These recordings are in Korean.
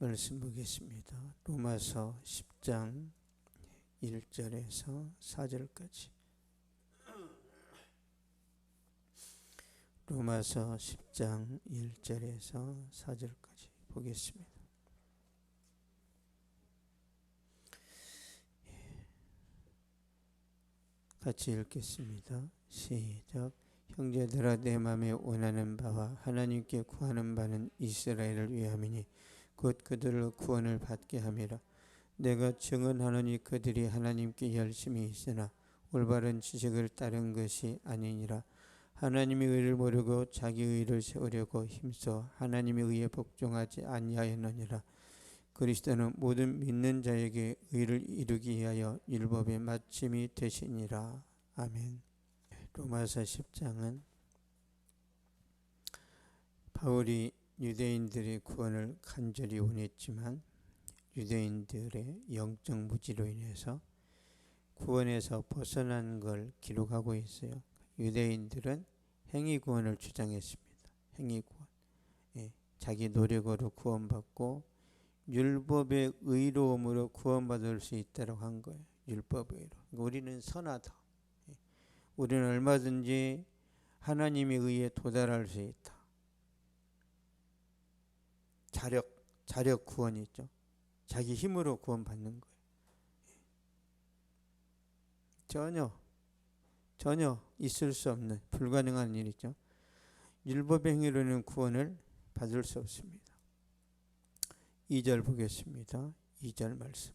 말씀 보겠습니다. 로마서 10장 1절에서 4절까지. 로마서 10장 1절에서 4절까지 보겠습니다. 같이 읽겠습니다. 시작. 형제들아, 내 마음에 원하는 바와 하나님께 구하는 바는 이스라엘을 위함이니 곧 그들을 구원을 받게 함이라. 내가 증언하노니 그들이 하나님께 열심히 있으나 올바른 지식을 따른 것이 아니니라. 하나님의 의를 모르고 자기 의를 세우려고 힘써 하나님의 의에 복종하지 아니하였느니라. 그리스도는 모든 믿는 자에게 의를 이루기 위하여 율법의 마침이 되시니라. 아멘. 로마서 10장은 바울이 유대인들의 구원을 간절히 원했지만 유대인들의 영적 무지로 인해서 구원에서 벗어난 걸 기록하고 있어요. 유대인들은 행위 구원을 주장했습니다. 행위 구원. 자기 노력으로 구원받고 율법의 의로움으로 구원받을 수 있다고 한 거예요. 율법의 의로. 우리는 선하다. 우리는 얼마든지 하나님의 의에 도달할 수 있다. 자력 구원이 있죠. 자기 힘으로 구원받는 거예요. 전혀 있을 수 없는 불가능한 일이죠. 율법의 행위로는 구원을 받을 수 없습니다. 2절 보겠습니다. 2절 말씀.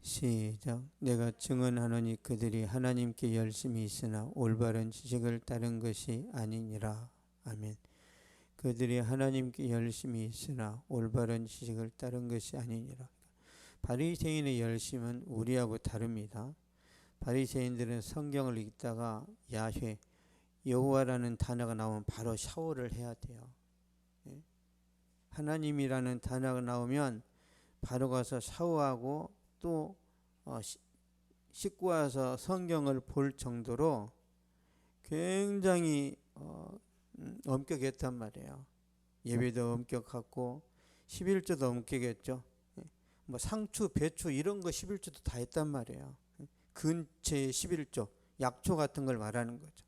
시작. 내가 증언하노니 그들이 하나님께 열심히 있으나 올바른 지식을 따른 것이 아니니라. 아멘. 그들이 하나님께 열심히 있으나 올바른 지식을 따른 것이 아니니라. 바리새인의 열심은 우리하고 다릅니다. 바리새인들은 성경을 읽다가 야훼, 여호와라는 단어가 나오면 바로 샤워를 해야 돼요. 하나님이라는 단어가 나오면 바로 가서 샤워하고 또 씻고 와서 성경을 볼 정도로 굉장히 엄격했단 말이에요. 예배도 엄격하고 11조도 엄격했죠. 뭐 상추, 배추 이런 거 11조도 다 했단 말이에요. 근처의 11조, 약초 같은 걸 말하는 거죠.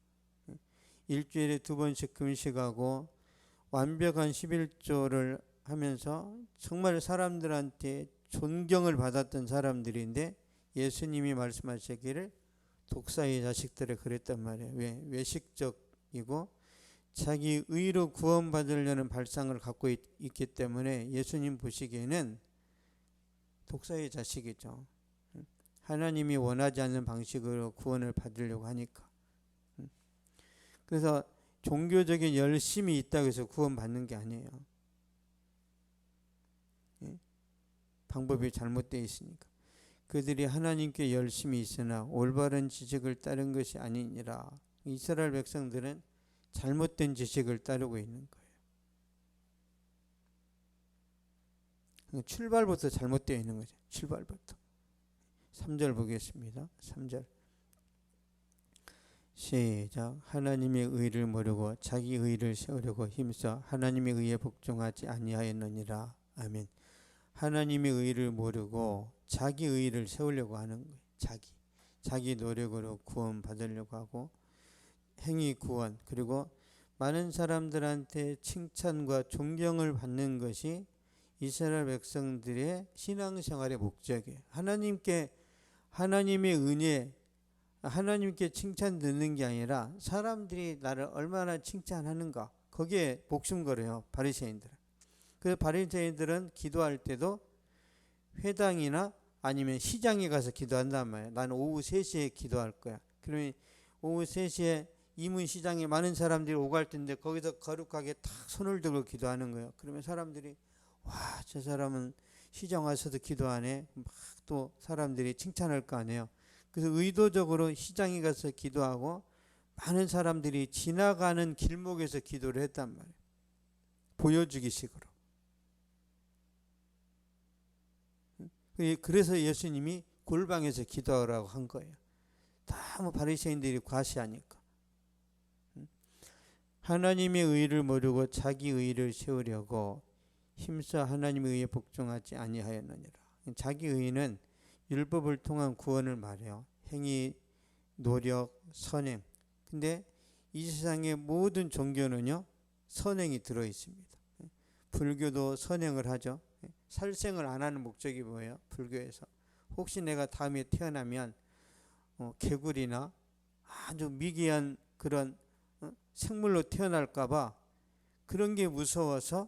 일주일에 2번씩 금식하고 완벽한 11조를 하면서 정말 사람들한테 존경을 받았던 사람들인데 예수님이 말씀하시기를 독사의 자식들을 그랬단 말이에요. 왜? 외식적이고 자기 의로 구원받으려는 발상을 갖고 있기 때문에 예수님 보시기에는 독사의 자식이죠. 하나님이 원하지 않는 방식으로 구원을 받으려고 하니까. 그래서 종교적인 열심이 있다고 해서 구원받는 게 아니에요. 방법이 잘못되어 있으니까. 그들이 하나님께 열심히 있으나 올바른 지식을 따른 것이 아니니라. 이스라엘 백성들은 잘못된 지식을 따르고 있는 거예요. 출발부터 잘못되어 있는 거죠. 출발부터. 3절 보겠습니다. 3절. 시작. 하나님의 의를 모르고 자기 의를 세우려고 힘써 하나님의 의에 복종하지 아니하였느니라. 아멘. 하나님의 의를 모르고 자기 의를 세우려고 하는 거예요. 자기 노력으로 구원 받으려고 하고 행위 구원, 그리고 많은 사람들한테 칭찬과 존경을 받는 것이 이스라엘 백성들의 신앙생활의 목적이에요. 하나님의 은혜, 하나님께 칭찬 듣는 게 아니라 사람들이 나를 얼마나 칭찬하는가, 거기에 목숨 걸어요. 바리새인들은. 그래서 바리새인들은 기도할 때도 회당이나 아니면 시장에 가서 기도한단 말이에요. 나는 오후 3시에 기도할 거야. 그러면 오후 3시에 이문시장에 많은 사람들이 오갈 텐데 거기서 거룩하게 탁 손을 들고 기도하는 거예요. 그러면 사람들이 와, 저 사람은 시장 와서도 기도하네. 막 또 사람들이 칭찬할 거 아니에요. 그래서 의도적으로 시장에 가서 기도하고 많은 사람들이 지나가는 길목에서 기도를 했단 말이에요. 보여주기 식으로. 그래서 예수님이 골방에서 기도하라고 한 거예요. 다 뭐 바리새인들이 과시하니까. 하나님의 의를 모르고 자기 의를 세우려고 힘써 하나님의 의에 복종하지 아니하였느니라. 자기 의는 율법을 통한 구원을 말해요. 행위, 노력, 선행. 근데 이 세상의 모든 종교는요, 선행이 들어 있습니다. 불교도 선행을 하죠. 살생을 안 하는 목적이 뭐예요? 불교에서 혹시 내가 다음에 태어나면 개구리나 아주 미개한 그런 생물로 태어날까봐 그런 게 무서워서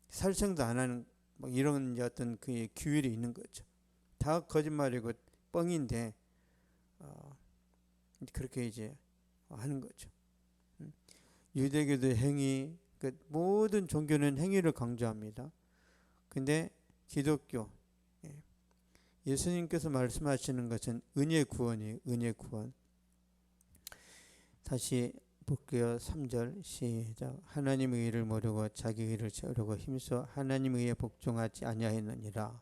살생도 안 하는 뭐 이런 어떤 그 규율이 있는 거죠. 다 거짓말이고 뻥인데 그렇게 이제 하는 거죠. 유대교도 행위, 그 모든 종교는 행위를 강조합니다. 근데 기독교, 예수님께서 말씀하시는 것은 은혜 구원이에요. 은혜 구원. 다시 볼게요. 3절 시작. 하나님의 의를 모르고 자기 의를 세우려고 힘써 하나님의 의에 복종하지 아니하였느니라.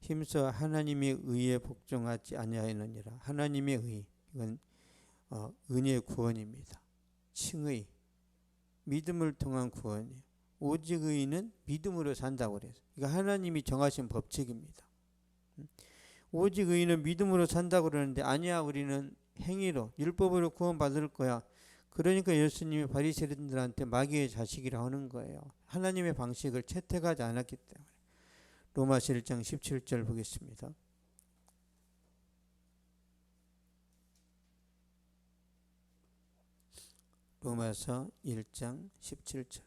힘써 하나님의 의에 복종하지 아니하였느니라. 하나님의 의, 이건 은혜의 구원입니다. 칭의, 믿음을 통한 구원이에요. 오직 의는 믿음으로 산다고 그래서 이거 하나님이 정하신 법칙입니다. 오직 의는 믿음으로 산다고 그러는데 아니야, 우리는 행위로 율법으로 구원받을 거야. 그러니까 예수님이 바리새인들한테 마귀의 자식이라 하는 거예요. 하나님의 방식을 채택하지 않았기 때문에. 로마서 1장 17절 보겠습니다. 로마서 1장 17절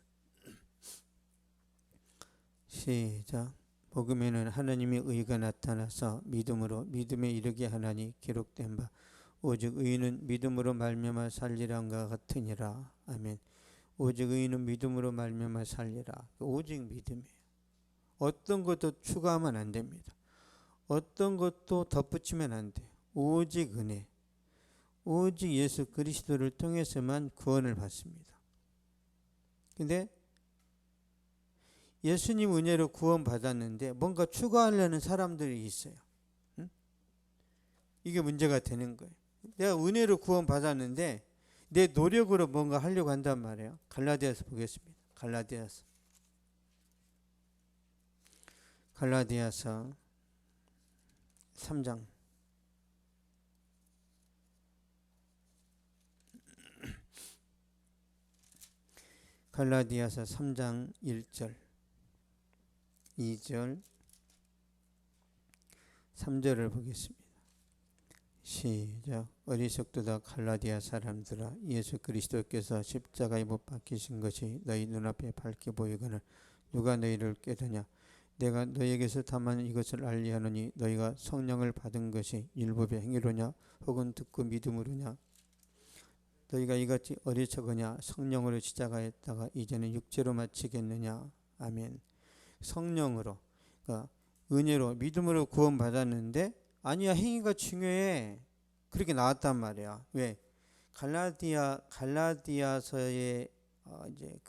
시작. 복음에는 하나님의 의가 나타나서 믿음으로 믿음에 이르게 하나니 기록된 바 오직 의인은 믿음으로 말미암아 살리란가 같으니라. 아멘. 오직 의인은 믿음으로 말미암아 살리라. 오직 믿음이에요. 어떤 것도 추가하면 안 됩니다. 어떤 것도 덧붙이면 안 돼요. 오직 은혜, 오직 예수 그리스도를 통해서만 구원을 받습니다. 근데 예수님 은혜로 구원받았는데 뭔가 추가하려는 사람들이 있어요. 응? 이게 문제가 되는 거예요. 내가 은혜로 구원받았는데 내 노력으로 뭔가 하려고 한단 말이에요. 갈라디아서 보겠습니다. 갈라디아서 3장 갈라디아서 3장 1절 2절 3절을 보겠습니다. 시작. 어리석도다 갈라디아 사람들아, 예수 그리스도께서 십자가에 못 박히신 것이 너희 눈앞에 밝게 보이거늘 누가 너희를 깨드냐. 내가 너희에게서 다만 이것을 알리하노니 너희가 성령을 받은 것이 율법의 행위로냐 혹은 듣고 믿음으로냐. 너희가 이같이 어리석으냐. 성령으로 시작하였다가 이제는 육체로 마치겠느냐. 아멘. 성령으로, 그러니까 은혜로 믿음으로 구원받았는데 아니야, 행위가 중요해. 그렇게 나왔단 말이야. 왜? 갈라디아서의 이제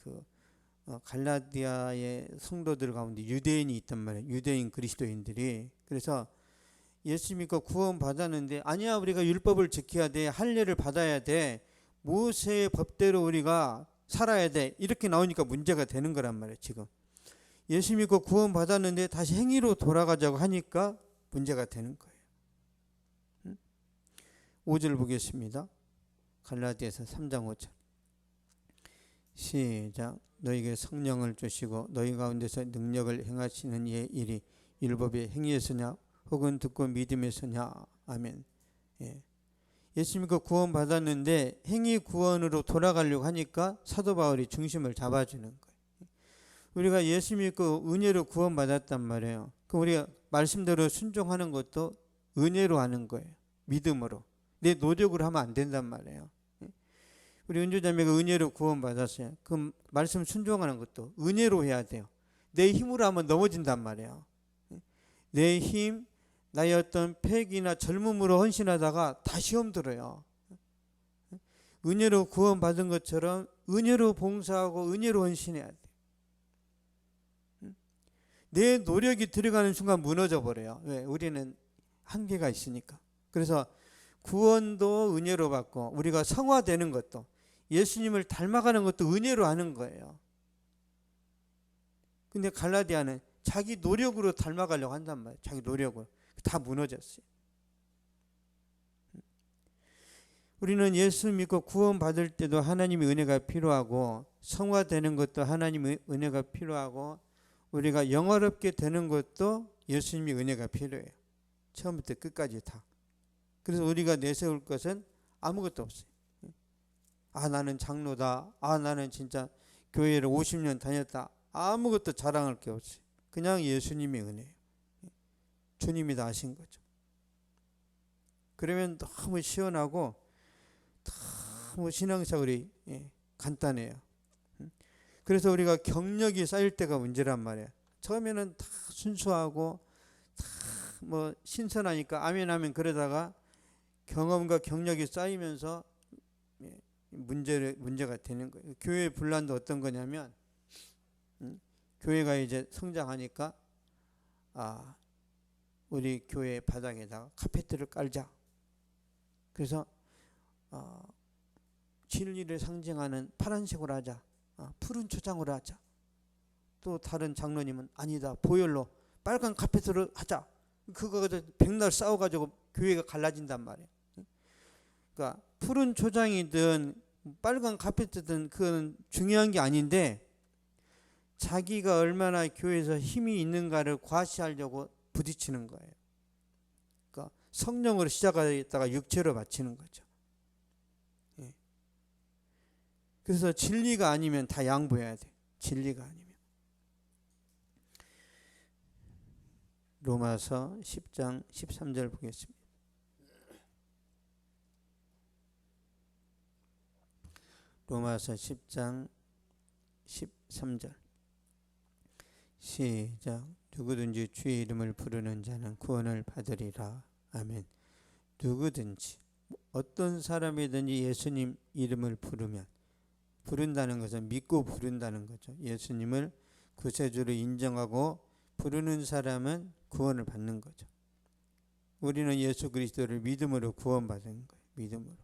갈라디아의 성도들 가운데 유대인이 있단 말이에요. 유대인 그리스도인들이. 그래서 예수 믿고 구원받았는데 아니야, 우리가 율법을 지켜야 돼. 할례를 받아야 돼. 모세의 법대로 우리가 살아야 돼. 이렇게 나오니까 문제가 되는 거란 말이에요. 지금 예수 믿고 구원받았는데 다시 행위로 돌아가자고 하니까 문제가 되는 거예요. 5절 보겠습니다. 갈라디아서 3장 5절 시작. 너희에게 성령을 주시고 너희 가운데서 능력을 행하시는 이의 일이 율법의 행위에서냐 혹은 듣고 믿음에서냐. 아멘. 예. 예수 믿고 구원받았는데 행위 구원으로 돌아가려고 하니까 사도 바울이 중심을 잡아주는 거예요. 우리가 예수 믿고 은혜로 구원받았단 말이에요. 그럼 우리가 말씀대로 순종하는 것도 은혜로 하는 거예요. 믿음으로. 내 노력으로 하면 안 된단 말이에요. 우리 은주자매가 은혜로 구원받았어요. 그럼 말씀 순종하는 것도 은혜로 해야 돼요. 내 힘으로 하면 넘어진단 말이에요. 내 힘, 나의 어떤 패기나 젊음으로 헌신하다가 다 시험 들어요. 은혜로 구원받은 것처럼 은혜로 봉사하고 은혜로 헌신해야 돼. 내 노력이 들어가는 순간 무너져 버려요. 왜? 우리는 한계가 있으니까. 그래서 구원도 은혜로 받고 우리가 성화되는 것도 예수님을 닮아가는 것도 은혜로 하는 거예요. 근데 갈라디아는 자기 노력으로 닮아가려고 한단 말이에요. 자기 노력으로. 다 무너졌어요. 우리는 예수 믿고 구원받을 때도 하나님의 은혜가 필요하고, 성화되는 것도 하나님의 은혜가 필요하고, 우리가 영화롭게 되는 것도 예수님의 은혜가 필요해요. 처음부터 끝까지 다. 그래서 우리가 내세울 것은 아무것도 없어요. 아, 나는 장로다. 아, 나는 진짜 교회를 50년 다녔다. 아무것도 자랑할 게 없어요. 그냥 예수님의 은혜예요. 주님이 다 하신 거죠. 그러면 너무 시원하고 너무 신앙생활이 간단해요. 그래서 우리가 경력이 쌓일 때가 문제란 말이에요. 처음에는 다 순수하고 다 뭐 신선하니까 아멘 하면, 그러다가 경험과 경력이 쌓이면서 문제가 되는 거예요. 교회 분란도 어떤 거냐면, 교회가 이제 성장하니까 우리 교회 바닥에다가 카페트를 깔자. 그래서 진리를 상징하는 파란색으로 하자. 푸른 초장으로 하자. 또 다른 장로님은 아니다, 보혈로 빨간 카페트로 하자. 그거 백날 싸워가지고 교회가 갈라진단 말이에요. 그러니까 푸른 초장이든 빨간 카페트든 그건 중요한 게 아닌데, 자기가 얼마나 교회에서 힘이 있는가를 과시하려고 부딪히는 거예요. 그러니까 성령으로 시작하다가 육체로 마치는 거죠. 그래서 진리가 아니면 다 양보해야 돼. 진리가 아니면. 로마서 10장 13절 보겠습니다. 로마서 10장 13절 시작. 누구든지 주의 이름을 부르는 자는 구원을 받으리라. 아멘. 누구든지, 어떤 사람이든지 예수님 이름을 부른다는 것은 믿고 부른다는 거죠. 예수님을 구세주로 인정하고 부르는 사람은 구원을 받는 거죠. 우리는 예수 그리스도를 믿음으로 구원받은 거예요. 믿음으로.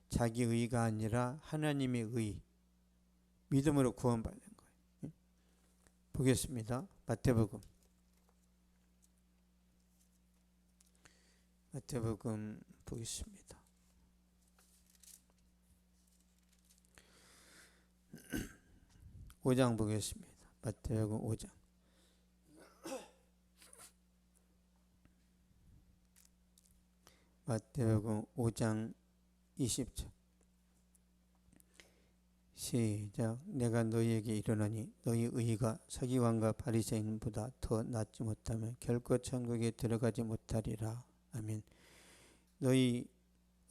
자기 의가 아니라 하나님의 의. 믿음으로 구원받은 거예요. 보겠습니다. 마태복음 보겠습니다. 오 장 보겠습니다. 마태복음 5장. 마태복음 5장 20절 시작. 내가 너희에게 이르노니 너희 의가 서기관과 바리새인보다 더 낫지 못하면 결코 천국에 들어가지 못하리라. 아멘. 너희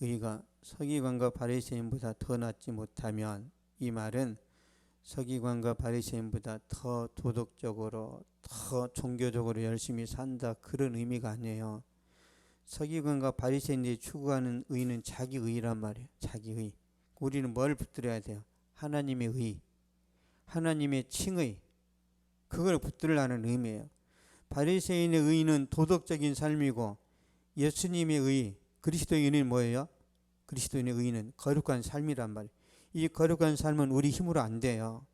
의가 서기관과 바리새인보다 더 낫지 못하면, 이 말은 서기관과 바리새인보다 더 도덕적으로, 더 종교적으로 열심히 산다, 그런 의미가 아니에요. 서기관과 바리새인들이 추구하는 의는 자기 의란 말이에요. 자기 의. 우리는 뭘 붙들어야 돼요? 하나님의 의, 하나님의 칭의, 그걸 붙들라는 의미예요. 바리새인의 의는 도덕적인 삶이고, 예수님의 의, 그리스도의 의는 뭐예요? 그리스도인의 의는 거룩한 삶이란 말이에요. 이 거룩한 삶은 우리 힘으로 안 돼요.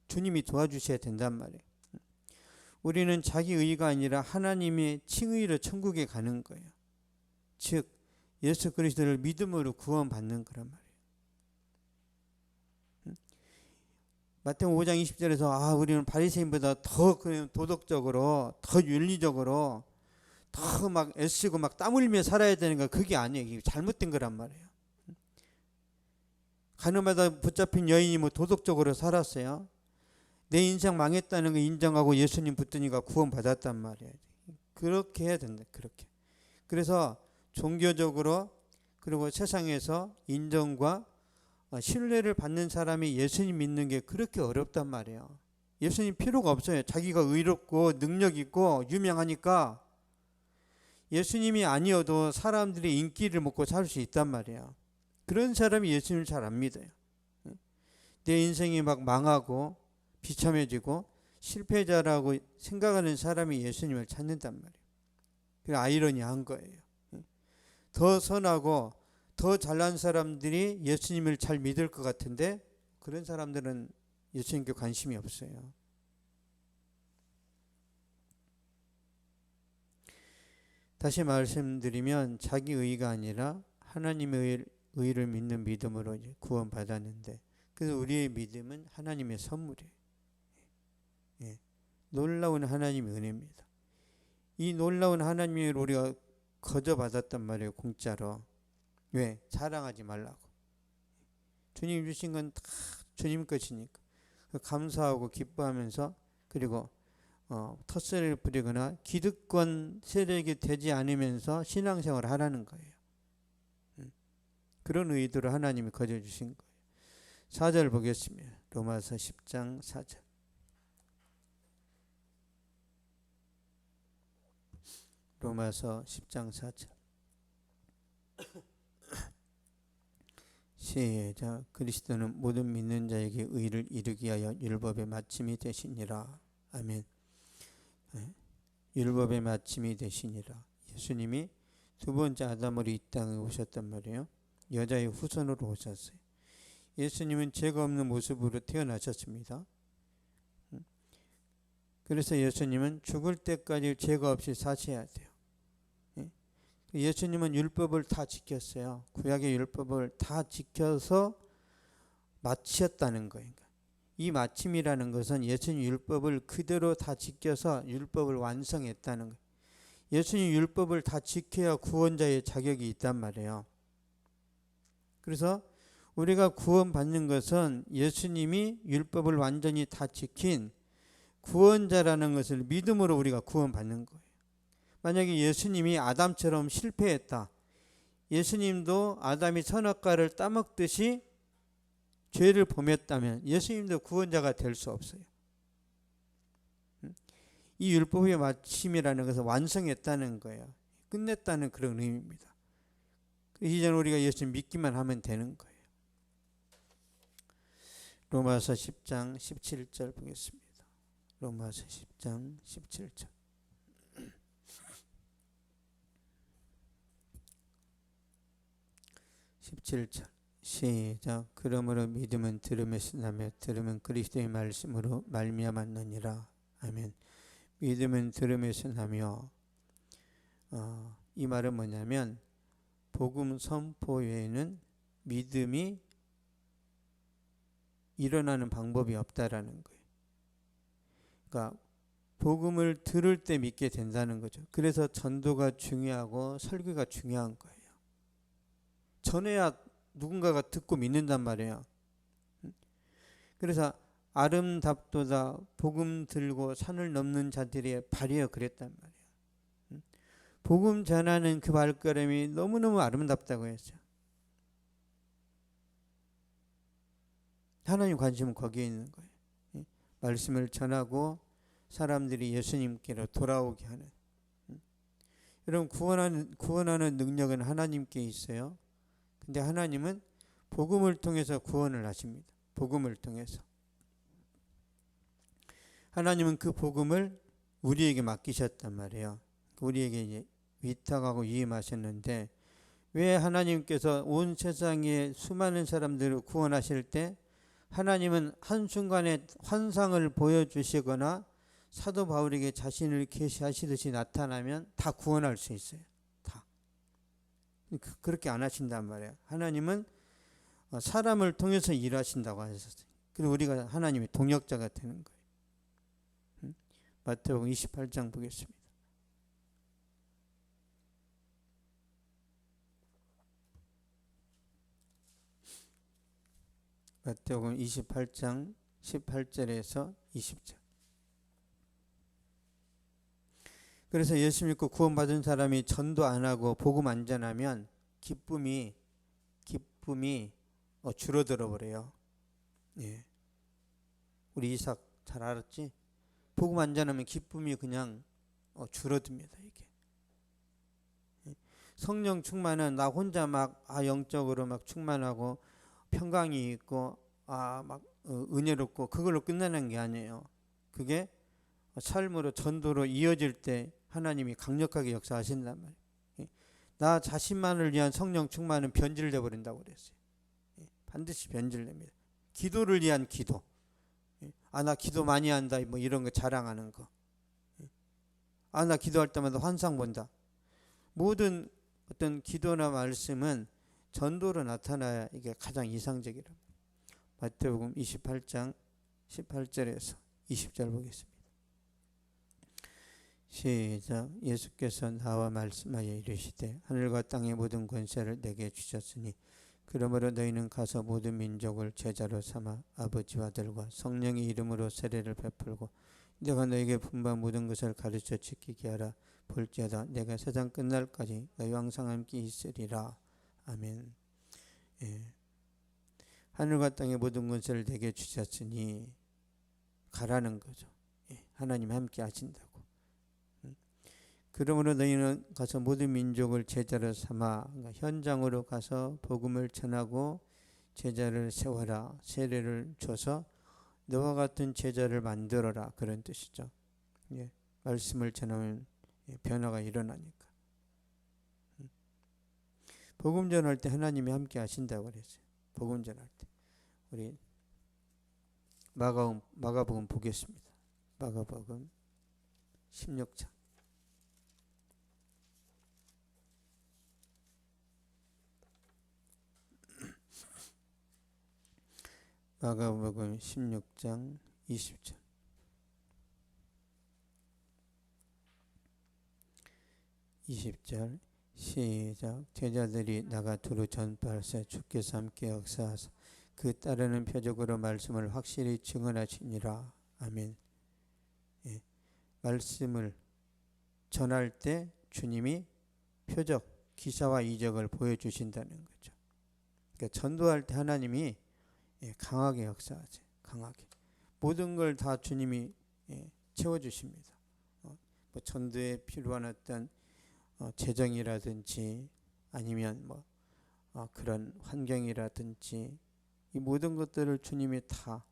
주님이 도와주셔야 된단 말이에요. 우리는 자기 의가 아니라 하나님의 칭의로 천국에 가는 거예요. 즉 예수 그리스도를 믿음으로 구원받는 거란 말이에요. 마태복음 5장 20절에서 우리는 바리새인보다 더 도덕적으로, 더 윤리적으로 더 막 애쓰고 막 땀 흘리며 살아야 되는 거, 그게 아니에요. 이게 잘못된 거란 말이에요. 가늠하다 붙잡힌 여인이 뭐 도덕적으로 살았어요? 내 인생 망했다는 거 인정하고 예수님 붙드니까 구원받았단 말이에요. 그렇게 해야 된다. 그렇게. 그래서 종교적으로, 그리고 세상에서 인정과 신뢰를 받는 사람이 예수님 믿는 게 그렇게 어렵단 말이에요. 예수님 필요가 없어요. 자기가 의롭고 능력 있고 유명하니까 예수님이 아니어도 사람들이 인기를 먹고 살 수 있단 말이에요. 그런 사람이 예수님을 잘 안 믿어요. 내 인생이 막 망하고 비참해지고 실패자라고 생각하는 사람이 예수님을 찾는단 말이에요. 그 아이러니한 거예요. 더 선하고 더 잘난 사람들이 예수님을 잘 믿을 것 같은데, 그런 사람들은 예수님께 관심이 없어요. 다시 말씀드리면 자기 의가 아니라 하나님의 의를 믿는 믿음으로 이제 구원받았는데, 그래서 우리의 믿음은 하나님의 선물이에요. 예. 놀라운 하나님의 은혜입니다. 이 놀라운 하나님의 은혜를 우리가 거저 받았단 말이에요. 공짜로. 왜? 자랑하지 말라고. 주님 주신 건 다 주님 것이니까 감사하고 기뻐하면서, 그리고 텃세를 부리거나 기득권 세력이 되지 않으면서 신앙생활을 하라는 거예요. 그런 의도로 하나님이 거저 주신 거예요. 4절 보겠습니다. 로마서 10장 4절. 로마서 10장 4절. 시작. 그리스도는 모든 믿는 자에게 의를 이루기 위하여 율법의 마침이 되시니라. 아멘. 율법의 마침이 되시니라. 예수님이 두 번째 아담으로 이 땅에 오셨단 말이에요. 여자의 후손으로 오셨어요. 예수님은 죄가 없는 모습으로 태어나셨습니다. 그래서 예수님은 죽을 때까지 죄가 없이 사셔야 돼요. 예수님은 율법을 다 지켰어요. 구약의 율법을 다 지켜서 마치셨다는 거예요. 이 마침이라는 것은 예수님 율법을 그대로 다 지켜서 율법을 완성했다는 거예요. 예수님 율법을 다 지켜야 구원자의 자격이 있단 말이에요. 그래서 우리가 구원받는 것은 예수님이 율법을 완전히 다 지킨 구원자라는 것을 믿음으로 우리가 구원받는 거예요. 만약에 예수님이 아담처럼 실패했다. 예수님도 아담이 선악과를 따먹듯이 죄를 범했다면 예수님도 구원자가 될 수 없어요. 이 율법의 마침이라는 것은 완성했다는 거예요. 끝냈다는 그런 의미입니다. 이제는 우리가 예수님 믿기만 하면 되는 거예요. 로마서 10장 17절 보겠습니다. 로마서 10장 17절. 시작. 그러므로 믿음은 들음에서 나며 들음은 그리스도의 말씀으로 말미암았느니라. 아멘. 믿음은 들음에서 나며, 이 말은 뭐냐면 복음 선포 외에는 믿음이 일어나는 방법이 없다라는 거예요. 그러니까 복음을 들을 때 믿게 된다는 거죠. 그래서 전도가 중요하고 설교가 중요한 거예요. 전해야 누군가가 듣고 믿는단 말이에요. 그래서 아름답도다 복음 들고 산을 넘는 자들의 발이여 그랬단 말이에요. 복음 전하는 그 발걸음이 너무너무 아름답다고 했어요. 하나님 관심은 거기에 있는 거예요. 말씀을 전하고 사람들이 예수님께로 돌아오게 하는. 여러분, 구원하는 능력은 하나님께 있어요. 근데 하나님은 복음을 통해서 구원을 하십니다. 복음을 통해서. 하나님은 그 복음을 우리에게 맡기셨단 말이에요. 우리에게 이제 위탁하고 위임하셨는데, 왜 하나님께서 온 세상의 수많은 사람들을 구원하실 때 하나님은 한순간에 환상을 보여주시거나 사도 바울에게 자신을 계시하시듯이 나타나면 다 구원할 수 있어요. 다. 그렇게 안 하신단 말이에요. 하나님은 사람을 통해서 일하신다고 하셨어요. 그리고 우리가 하나님의 동역자가 되는 거예요. 마태복음 28장 보겠습니다. 마태복음 28장 18절에서 20절. 그래서 예수 믿고 구원받은 사람이 전도 안 하고 복음 안 전하면 기쁨이 줄어들어 버려요. 예. 우리 이삭 잘 알았지? 복음 안 전하면 기쁨이 그냥 줄어듭니다. 이게. 성령 충만은 나 혼자 막 영적으로 막 충만하고 평강이 있고 막 은혜롭고 그걸로 끝나는 게 아니에요. 그게 삶으로 전도로 이어질 때 하나님이 강력하게 역사하신단 말이에요. 나 자신만을 위한 성령 충만은 변질돼 버린다고 그랬어요. 반드시 변질됩니다. 기도를 위한 기도. 나 기도 많이 한다. 뭐 이런 거 자랑하는 거. 나 기도할 때마다 환상 본다. 모든 어떤 기도나 말씀은 전도로 나타나야 이게 가장 이상적이라. 마태복음 28장 18절에서 20절 보겠습니다. 시작. 예수께서 나와 말씀하여 이르시되 하늘과 땅의 모든 권세를 내게 주셨으니 그러므로 너희는 가서 모든 민족을 제자로 삼아 아버지와 아들과 성령의 이름으로 세례를 베풀고 내가 너에게 분부한 모든 것을 가르쳐 지키게 하라. 볼지어다 내가 세상 끝날까지 너희와 항상 함께 있으리라. 아멘. 예. 하늘과 땅의 모든 권세를 내게 주셨으니 가라는 거죠. 예. 하나님 함께 하신다고. 그러므로 너희는 가서 모든 민족을 제자로 삼아, 그러니까 현장으로 가서 복음을 전하고 제자를 세워라. 세례를 줘서 너와 같은 제자를 만들어라. 그런 뜻이죠. 예. 말씀을 전하면 변화가 일어나니까. 복음 전할 때 하나님이 함께 하신다고 그랬어요. 복음 전할 때. 우리 마가복음 보겠습니다. 마가복음 16장. 마가복음 16장 20절. 시작. 제자들이 나가 두루 전파하사 주께서 함께 역사하사 그 따르는 표적으로 말씀을 확실히 증언하시니라. 아멘. 예. 말씀을 전할 때 주님이 표적, 기사와 이적을 보여주신다는 거죠. 그러니까 전도할 때 하나님이 강하게 역사하세요. 강하게. 모든 걸 다 주님이 채워주십니다. 뭐 전도에 필요한 어떤 재정이라든지 아니면 그런 환경이라든지 이 모든 것들을 주님이 다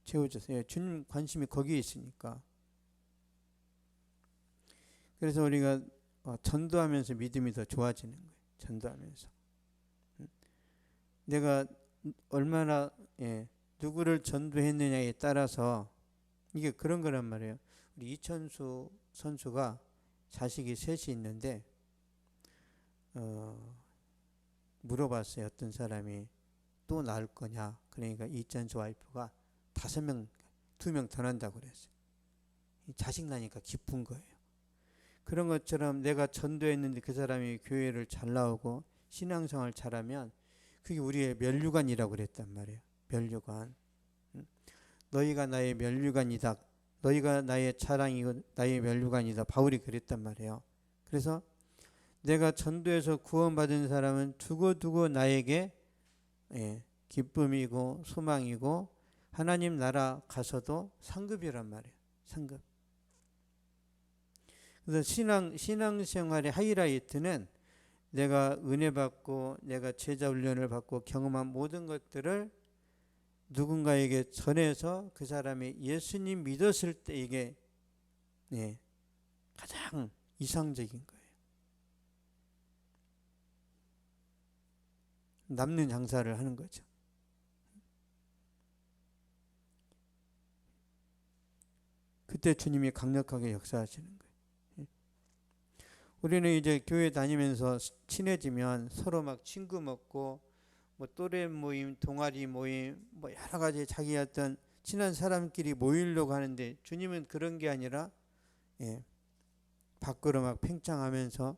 채워주세요. 주님 관심이 거기에 있으니까. 그래서 우리가 전도하면서 믿음이 더 좋아지는 거예요. 전도하면서. 내가 얼마나 누구를 전도했느냐에 따라서 이게 그런 거란 말이에요. 우리 이천수 선수가 자식이 셋이 있는데 물어봤어요. 어떤 사람이 또 낳을 거냐. 그러니까 이천수 와이프가 5명, 2명 더 난다고 그랬어요. 자식 나니까 기쁜 거예요. 그런 것처럼 내가 전도했는데 그 사람이 교회를 잘 나오고 신앙생활 잘하면 그게 우리의 면류관이라고 그랬단 말이에요. 면류관. 너희가 나의 면류관이다. 너희가 나의 자랑이고 나의 면류관이다. 바울이 그랬단 말이에요. 그래서 내가 전도해서 구원받은 사람은 두고두고 나에게 기쁨이고 소망이고 하나님 나라 가서도 상급이란 말이에요. 상급. 그래서 신앙생활의 하이라이트는 내가 은혜 받고 내가 제자 훈련을 받고 경험한 모든 것들을 누군가에게 전해서 그 사람이 예수님 믿었을 때 이게 가장 이상적인 거예요. 남는 장사를 하는 거죠. 그때 주님이 강력하게 역사하시는 거예요. 우리는 이제 교회 다니면서 친해지면 서로 막 친구 먹고 뭐 또래 모임, 동아리 모임, 뭐 여러 가지 자기 어떤 친한 사람끼리 모이려고 하는데 주님은 그런 게 아니라 밖으로 막 팽창하면서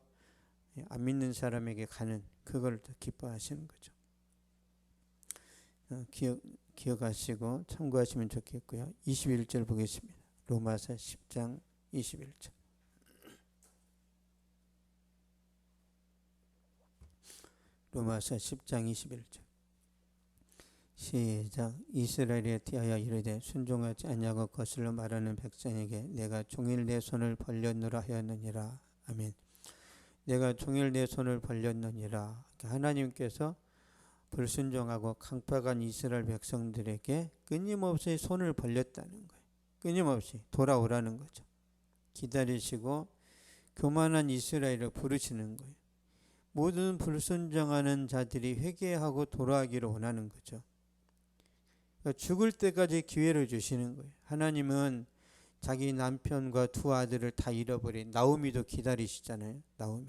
안 믿는 사람에게 가는 그걸 더 기뻐하시는 거죠. 기억하시고 참고하시면 좋겠고요. 21절 보겠습니다. 로마서 10장 21절. 로마서 10장 21절. 시작. 이스라엘에 대하여 이르되 순종하지 아니하고 거슬러 말하는 백성에게 내가 종일 내 손을 벌렸노라 하였느니라. 아멘. 내가 종일 내 손을 벌렸느니라. 하나님께서 불순종하고 강팍한 이스라엘 백성들에게 끊임없이 손을 벌렸다는 거예요. 끊임없이 돌아오라는 거죠. 기다리시고 교만한 이스라엘을 부르시는 거예요. 모든 불순종하는 자들이 회개하고 돌아가기를 원하는 거죠. 그러니까 죽을 때까지 기회를 주시는 거예요. 하나님은 자기 남편과 2 아들을 다 잃어버린 나오미도 기다리시잖아요. 나오미.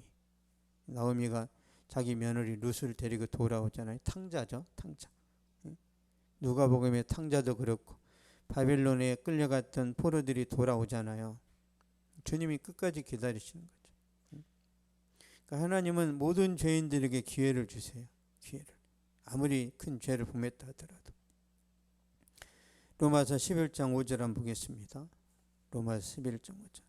나오미가 자기 며느리 룻을 데리고 돌아오잖아요. 탕자죠, 탕자. 누가복음의 탕자도 그렇고 바빌론에 끌려갔던 포로들이 돌아오잖아요. 주님이 끝까지 기다리시는 거죠. 그러니까 하나님은 모든 죄인들에게 기회를 주세요. 기회를. 아무리 큰 죄를 범했다 하더라도. 로마서 11장 5절 한번 보겠습니다. 로마서 11장 5절.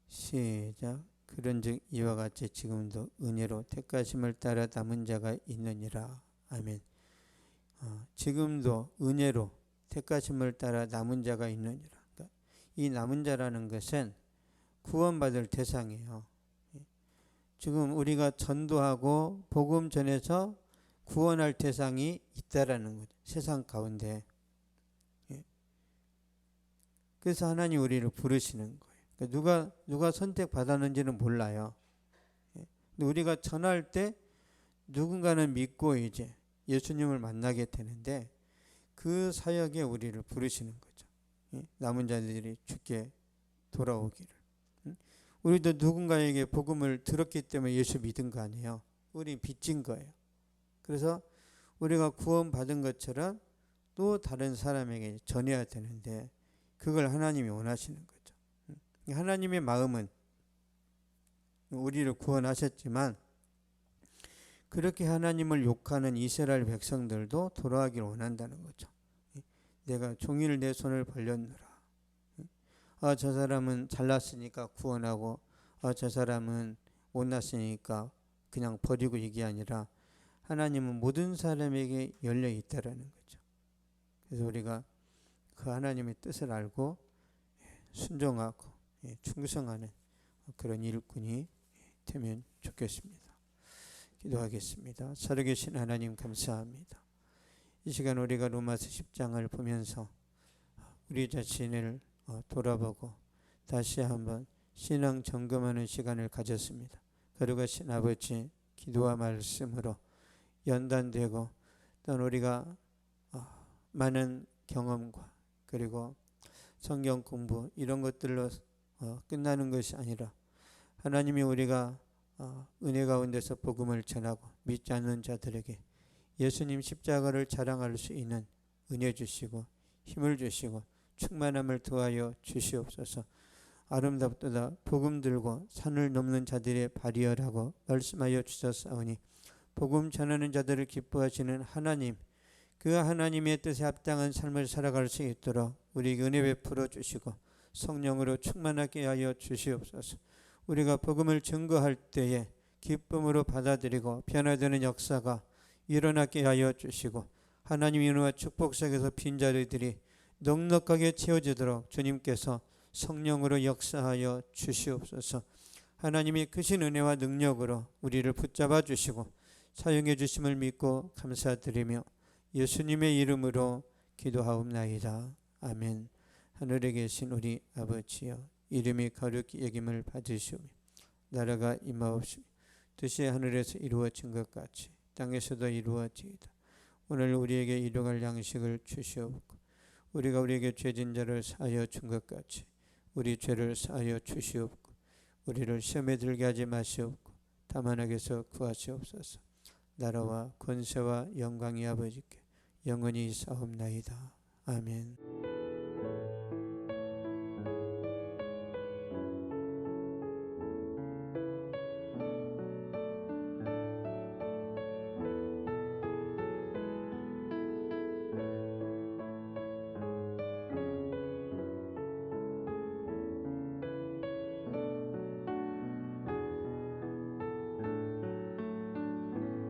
시작. 그런즉 이와 같이 지금도 은혜로 택하심을 따라 남은 자가 있느니라. 아멘. 지금도 은혜로 택하심을 따라 남은 자가 있느니라. 그러니까 이 남은 자라는 것은 구원받을 대상이에요. 지금 우리가 전도하고 복음 전해서 구원할 대상이 있다라는 거죠. 세상 가운데. 그래서 하나님 우리를 부르시는 거예요. 그러니까 누가 선택받았는지는 몰라요. 근데 우리가 전할 때 누군가는 믿고 이제 예수님을 만나게 되는데 그 사역에 우리를 부르시는 거죠. 남은 자들이 주께 돌아오기를. 우리도 누군가에게 복음을 들었기 때문에 예수 믿은 거 아니에요. 우리 빚진 거예요. 그래서 우리가 구원받은 것처럼 또 다른 사람에게 전해야 되는데 그걸 하나님이 원하시는 거죠. 하나님의 마음은 우리를 구원하셨지만 그렇게 하나님을 욕하는 이스라엘 백성들도 돌아가기를 원한다는 거죠. 내가 종일 내 손을 벌렸노라. 저 사람은 잘났으니까 구원하고 저 사람은 못났으니까 그냥 버리고 이게 아니라 하나님은 모든 사람에게 열려 있다라는 거죠. 그래서 우리가 그 하나님의 뜻을 알고 순종하고 충성하는 그런 일꾼이 되면 좋겠습니다. 기도하겠습니다. 살아계신 하나님 감사합니다. 이 시간 우리가 로마서 10장을 보면서 우리 자신을 돌아보고 다시 한번 신앙 점검하는 시간을 가졌습니다. 거룩하신 아버지, 기도와 말씀으로 연단되고 또 우리가 많은 경험과 그리고 성경 공부 이런 것들로 끝나는 것이 아니라 하나님이 우리가 은혜 가운데서 복음을 전하고 믿지 않는 자들에게 예수님 십자가를 자랑할 수 있는 은혜 주시고 힘을 주시고 충만함을 더하여 주시옵소서. 아름답도다 복음 들고 산을 넘는 자들의 발이여라고 말씀하여 주셨사오니 복음 전하는 자들을 기뻐하시는 하나님, 그 하나님의 뜻에 합당한 삶을 살아갈 수 있도록 우리에게 은혜 베풀어 주시고 성령으로 충만하게 하여 주시옵소서. 우리가 복음을 증거할 때에 기쁨으로 받아들이고 변화되는 역사가 일어나게 하여 주시고 하나님의 은혜와 축복 속에서 빈자리들이 넉넉하게 채워지도록 주님께서 성령으로 역사하여 주시옵소서. 하나님의 크신 은혜와 능력으로 우리를 붙잡아 주시고 사용해 주심을 믿고 감사드리며 예수님의 이름으로 기도하옵나이다. 아멘. 하늘에 계신 우리 아버지여, 이름이 거룩히 여김을 받으시오며 나라가 임하옵시며 뜻이 하늘에서 이루어진 것 같이 땅에서도 이루어지이다. 오늘 우리에게 일용할 양식을 주시옵고 우리가 우리에게 죄진 자를 사하여 준 것 같이 우리 죄를 사하여 주시옵고 우리를 시험에 들게 하지 마시옵고 다만 악에서 구하시옵소서. 나라와 권세와 영광이 아버지께 영원히 있사옵나이다. 아멘.